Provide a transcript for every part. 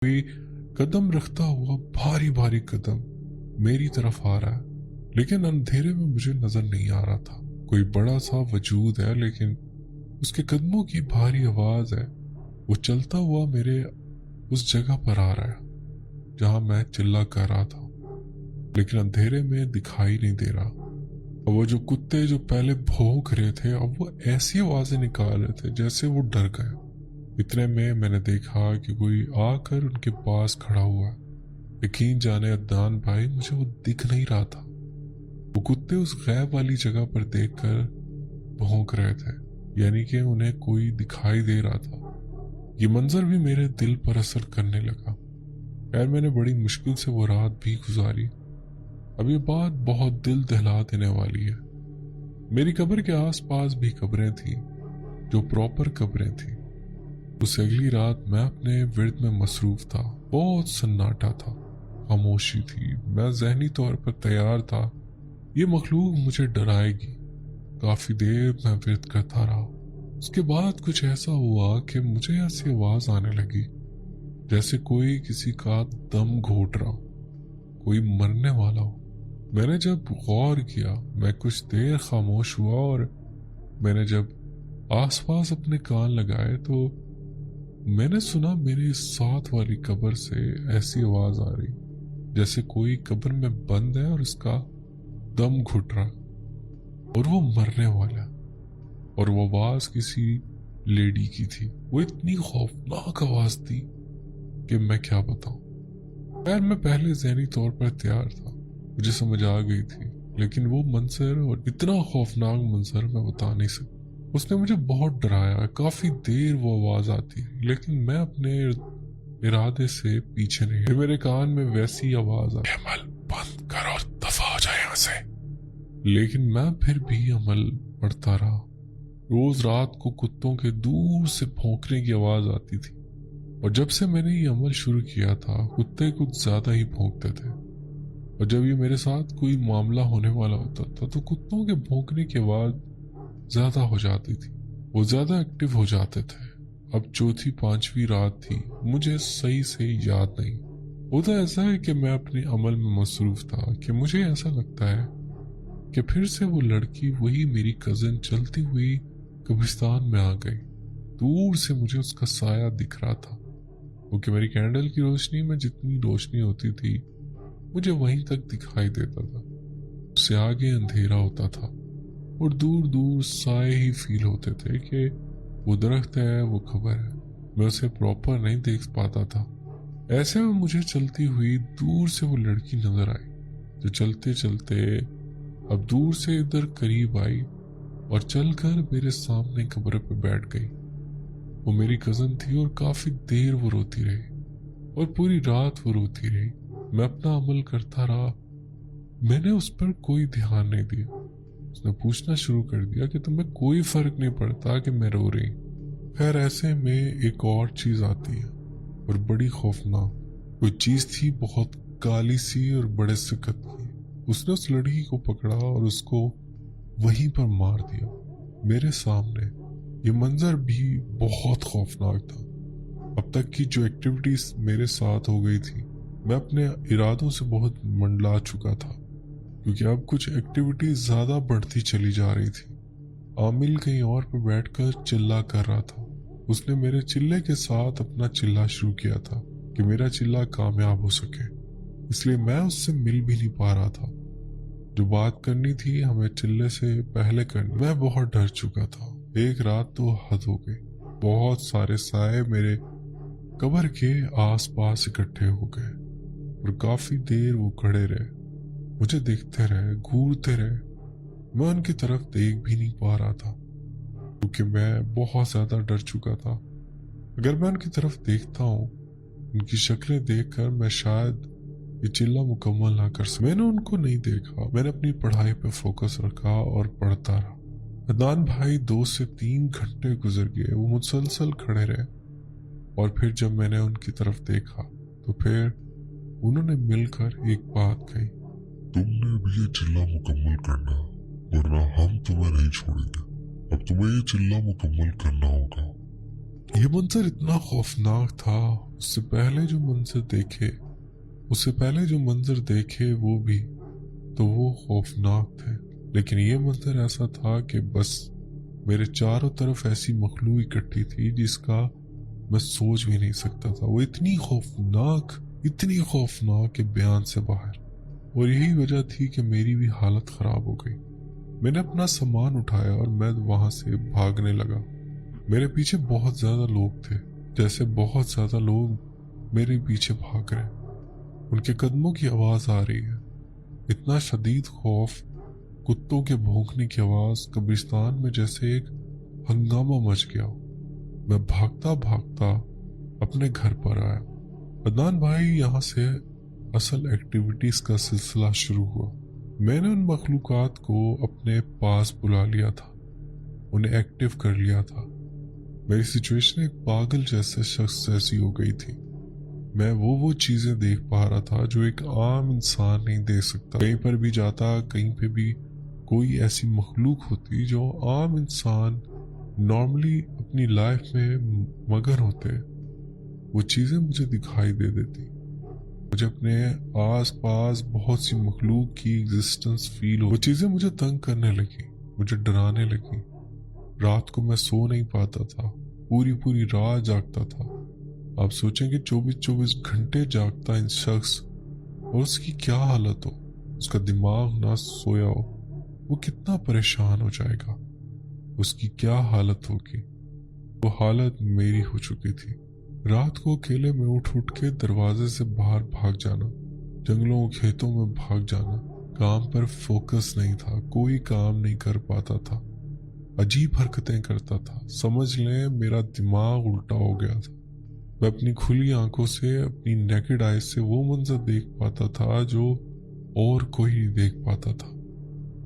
कोई कदम रखता हुआ भारी भारी कदम मेरी तरफ आ रहा है, लेकिन अंधेरे में मुझे नजर नहीं आ रहा था। कोई बड़ा सा वजूद है, लेकिन उसके कदमों की भारी आवाज है। वो चलता हुआ मेरे उस जगह पर आ रहा है जहां मैं चिल्ला कर रहा था, लेकिन अंधेरे में दिखाई नहीं दे रहा। और वो जो कुत्ते जो पहले भौंक रहे थे, अब वो ऐसी आवाजें निकाल रहे थे जैसे वो डर गए। इतने में मैंने देखा कि कोई आकर उनके पास खड़ा हुआ। यकीन जाने अदनान भाई, मुझे वो दिख नहीं रहा था। वो कुत्ते उस गैब वाली जगह पर देखकर भौंक रहे थे, यानी कि उन्हें कोई दिखाई दे रहा था। ये मंजर भी मेरे दिल पर असर करने लगा। यार, मैंने बड़ी मुश्किल से वो रात भी गुजारी। अब ये बात बहुत दिल दहला देने वाली है। मेरी कब्र के आसपास भी कब्रें थी, जो प्रॉपर कब्रें थी। उस अगली रात मैं अपने विर्द में मसरूफ था। बहुत सन्नाटा था, खामोशी थी। मैं ज़हनी तौर पर तैयार था, ये मखलूक मुझे डराएगी। काफी देर मैं विर्द करता रहा। उसके बाद कुछ ऐसा हुआ कि मुझे ऐसी आवाज आने लगी जैसे कोई किसी का दम घोट रहा हो, कोई मरने वाला हो। मैंने जब गौर किया, मैं कुछ देर खामोश हुआ, और मैंने जब आसपास अपने कान लगाए तो मैंने सुना मेरी साथ वाली कब्र से ऐसी आवाज आ रही जैसे कोई कब्र में बंद है और उसका दम घुट रहा और वो मरने वाला। और वो आवाज किसी लेडी की थी। वो इतनी खौफनाक आवाज थी कि मैं क्या बताऊं। खैर, मैं पहले ज़हनी तौर पर तैयार था, मुझे समझ आ गई थी, लेकिन वो मंजर, और इतना खौफनाक मंजर, मैं बता नहीं सकता। उसने मुझे बहुत डराया। काफी देर वो आवाज आती है, लेकिन मैं अपने इरादे से पीछे नहीं। फिर मेरे कान में वैसी आवाज आई, अमल बंद करो, दफा हो जाए यहाँ से। लेकिन मैं फिर भी अमल पढ़ता रहा। रोज रात को कुत्तों के दूर से भौंकने की आवाज आती थी, और जब से मैंने ये अमल शुरू किया था, कुत्ते कुछ ज्यादा ही भौंकते थे। और जब ये मेरे साथ कोई मामला होने वाला होता था तो कुत्तों के भौंकने की आवाज ज्यादा हो जाती थी, वो ज्यादा एक्टिव हो जाते थे। अब चौथी पांचवी रात थी, मुझे सही से याद नहीं। होता ऐसा है कि मैं अपने अमल में मसरूफ था कि मुझे ऐसा लगता है कि फिर से वो लड़की, वही मेरी कजिन, चलती हुई कब्रिस्तान में आ गई। दूर से मुझे उसका साया दिख रहा था, क्योंकि मेरी कैंडल की रोशनी में जितनी रोशनी होती थी मुझे वहीं तक दिखाई देता था। उससे आगे अंधेरा होता था और दूर दूर साए ही फील होते थे कि वो दरख्त है, वो खबर है। मैं उसे प्रॉपर नहीं देख पाता था। ऐसे में मुझे चलती हुई दूर से वो लड़की नजर आई, जो चलते चलते अब दूर से इधर करीब आई और चलकर मेरे सामने कब्र पे बैठ गई। वो मेरी कजन थी और काफी देर वो रोती रही और पूरी रात वो रोती रही। मैं अपना अमल करता रहा, मैंने उस पर कोई ध्यान नहीं दिया। उसने पूछना शुरू कर दिया कि तुम्हें कोई फर्क नहीं पड़ता कि मैं रो रही। खैर, ऐसे में एक और चीज आती है, और बड़ी खौफनाक। कोई चीज थी बहुत काली सी और बड़े सख्त की। उसने उस लड़की को पकड़ा और उसको वहीं पर मार दिया मेरे सामने। ये मंजर भी बहुत खौफनाक था। अब तक की जो एक्टिविटीज मेरे साथ हो गई थी, मैं अपने इरादों से बहुत मंडला चुका था, क्योंकि अब कुछ एक्टिविटीज ज्यादा बढ़ती चली जा रही थी। आमिल कहीं और पर बैठकर चिल्ला कर रहा था। उसने मेरे चिल्ले के साथ अपना चिल्ला शुरू किया था कि मेरा चिल्ला कामयाब हो सके, इसलिए मैं उससे मिल भी नहीं पा रहा था। जो बात करनी थी हमें चिल्ले से पहले करनी। मैं बहुत डर चुका था। एक रात तो हद हो गई। बहुत सारे साए मेरे कब्र के आसपास इकट्ठे हो गए और काफी देर वो खड़े रहे, मुझे देखते रहे, घूरते रहे। मैं उनकी तरफ देख भी नहीं पा रहा था, क्योंकि मैं बहुत ज्यादा डर चुका था। अगर मैं उनकी तरफ देखता हूँ, उनकी शक्लें देखकर मैं शायद ये चिल्ला मुकम्मल ना कर सकूं। मैंने उनको नहीं देखा। मैंने अपनी पढ़ाई पर फोकस रखा और पढ़ता रहा। अदनान भाई 2 से 3 घंटे गुजर गए। वो मुसलसल खड़े रहे, और फिर जब मैंने उनकी तरफ देखा तो फिर उन्होंने मिलकर एक बात कही, तुमने भी ये चिल्ला मुकम्मल करना, वरना हम तुम्हें नहीं छोड़ेंगे। अब तुम्हें ये चिल्ला मुकम्मल करना होगा। ये मंजर इतना खौफनाक था, उससे पहले जो मंजर देखे वो भी तो वो खौफनाक थे, लेकिन ये मंजर ऐसा था कि बस मेरे चारों तरफ ऐसी मखलूक इकट्ठी थी जिसका मैं सोच भी नहीं सकता था। वो इतनी खौफनाक कि बयान से बाहर। और यही वजह थी कि मेरी भी हालत खराब हो गई। मैंने अपना सामान उठाया और मैं वहां से भागने लगा। मेरे पीछे बहुत ज्यादा लोग थे, जैसे बहुत ज्यादा लोग मेरे पीछे भाग रहे। उनके कदमों की आवाज आ रही है, इतना शदीद खौफ, कुत्तों के भौंकने की आवाज, कब्रिस्तान में जैसे एक हंगामा मच गया। मैं भागता भागता अपने घर पर आया। अदनान भाई, यहाँ से असल एक्टिविटीज का सिलसिला शुरू हुआ। मैंने उन मखलूकात को अपने पास बुला लिया था, उन्हें एक्टिव कर लिया था। मेरी सिचुएशन एक पागल जैसे शख्स जैसी हो गई थी। मैं वो चीजें देख पा रहा था जो एक आम इंसान नहीं देख सकता। कहीं पर भी जाता, कहीं पे भी कोई ऐसी मखलूक होती जो आम इंसान नॉर्मली अपनी लाइफ में मगर होते, वो चीजें मुझे दिखाई दे देती। मुझे अपने आस पास बहुत सी मखलूक की एग्जिस्टेंस फील हो। वो चीजें मुझे तंग करने लगी, मुझे डराने लगी। रात को मैं सो नहीं पाता था, पूरी रात जागता था। आप सोचेंगे 24 घंटे जागता इन शख्स, और उसकी क्या हालत हो, उसका दिमाग ना सोया हो, वो कितना परेशान हो जाएगा, उसकी क्या हालत होगी। वो हालत मेरी हो चुकी थी। रात को अकेले में उठ के दरवाजे से बाहर भाग जाना, जंगलों खेतों में भाग जाना। काम पर फोकस नहीं था, कोई काम नहीं कर पाता था, अजीब हरकतें करता था। समझ लें मेरा दिमाग उल्टा हो गया था। मैं अपनी खुली आंखों से, अपनी नेकेड आइज से वो मंजर देख पाता था जो और कोई नहीं देख पाता था।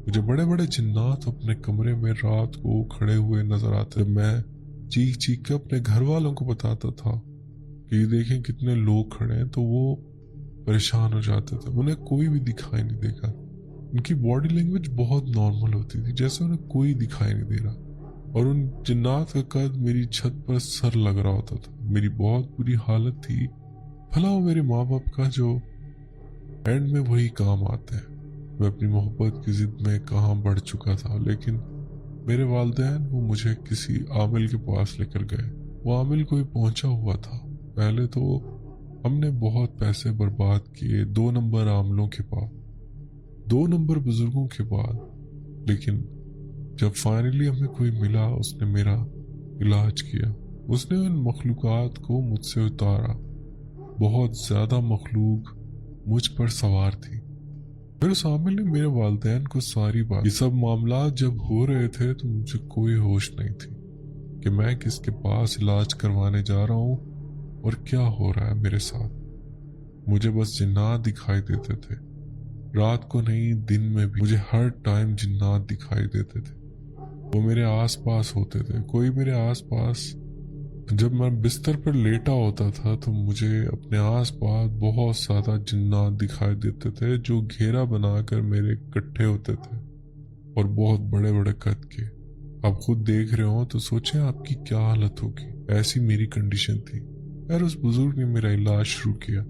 मुझे बड़े बड़े जिन्नात अपने कमरे में रात को खड़े हुए नजर आते। मैं चीख के अपने घर वालों को बताता था कि ये देखें कितने लोग खड़े हैं, तो वो परेशान हो जाते थे। उन्हें कोई भी दिखाई नहीं देगा। उनकी बॉडी लैंग्वेज बहुत नॉर्मल होती थी, जैसे उन्हें कोई दिखाई नहीं दे रहा। और उन जिन्नात का कद मेरी छत पर सर लग रहा होता था। मेरी बहुत बुरी हालत थी। भला वो मेरे माँ बाप का जो एंड में वही काम आते हैं। मैं अपनी मोहब्बत की जिद में कहाँ बढ़ चुका था, लेकिन मेरे वालिदैन वो मुझे किसी आमिल के पास लेकर गए। वो आमिल कोई पहुंचा हुआ था। पहले तो हमने बहुत पैसे बर्बाद किए 2 नंबर आमिलों के पास, 2 नंबर बुजुर्गों के बाद, लेकिन जब फाइनली हमें कोई मिला, उसने मेरा इलाज किया। उसने उन मखलूकात को मुझसे उतारा। बहुत ज्यादा मखलूक मुझ पर सवार थी। फिर उस आमिल ने मेरे वालिदैन को सारी बात, ये सब मामला जब हो रहे थे तो मुझे कोई होश नहीं थी कि मैं किसके पास इलाज करवाने जा रहा हूँ और क्या हो रहा है मेरे साथ। मुझे बस जिन्नात दिखाई देते थे, रात को नहीं दिन में भी मुझे हर टाइम जिन्नात दिखाई देते थे। वो मेरे आस पास होते थे, कोई मेरे आस पास। जब मैं बिस्तर पर लेटा होता था तो मुझे अपने आस पास बहुत ज्यादा जिन्नात दिखाई देते थे जो घेरा बनाकर मेरे इकट्ठे होते थे, और बहुत बड़े बड़े कद के। आप खुद देख रहे हो तो सोचें आपकी क्या हालत होगी। ऐसी मेरी कंडीशन थी। यार, उस बुजुर्ग ने मेरा इलाज शुरू किया।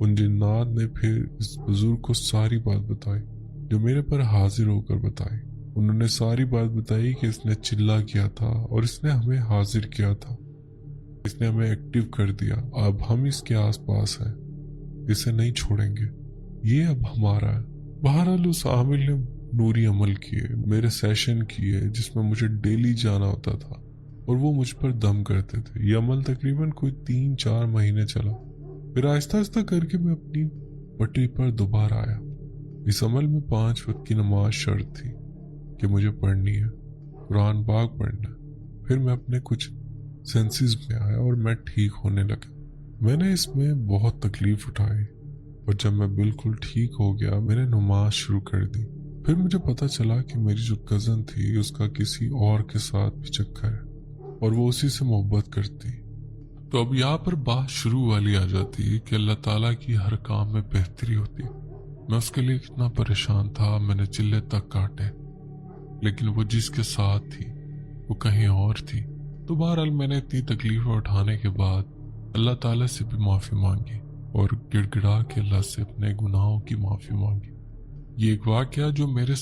उन जिन्नात ने फिर इस बुजुर्ग को सारी बात बताई, जो मेरे पर हाजिर होकर बताई। उन्होंने सारी बात बताई कि इसने चिल्ला किया था और इसने हमें हाजिर किया था, इसने हमें एक्टिव कर दिया। अब हम इसके आसपास हैं, इसे नहीं छोड़ेंगे, ये अब हमारा है। बहरहाल उस आमिल ने नूरी अमल किए, मेरे सेशन किए जिसमें मुझे डेली जाना होता था, और वो मुझ पर दम करते थे। ये अमल तकरीबन कोई 3-4 महीने चला। फिर आहिस्ता आहिस्ता करके मैं अपनी पटरी पर दोबारा आया। इस अमल में 5 वक्त की नमाज शर्त थी कि मुझे पढ़नी है, कुरान पाक पढ़ना। फिर मैं अपने कुछ सेंसेस में आया और मैं ठीक होने लगा। मैंने इसमें बहुत तकलीफ उठाई, और जब मैं बिल्कुल ठीक हो गया मैंने नमाज शुरू कर दी। फिर मुझे पता चला कि मेरी जो कज़न थी उसका किसी और के साथ भी चक्कर है, और वो उसी से मोहब्बत करती। तो अब यहाँ पर बात शुरू वाली आ जाती कि अल्लाह ताला की हर काम में बेहतरी होती। मैं उसके लिए कितना परेशान था, मैंने चिल्ले तक काटे, लेकिन वो जिसके साथ थी वो कहीं और थी। तो बहरहाल मैंने इतनी तकलीफ़ें उठाने के बाद अल्लाह ताला से भी माफ़ी मांगी और गिड़गिड़ा के अल्लाह से अपने गुनाहों की माफ़ी मांगी। ये एक वाक़या जो मेरे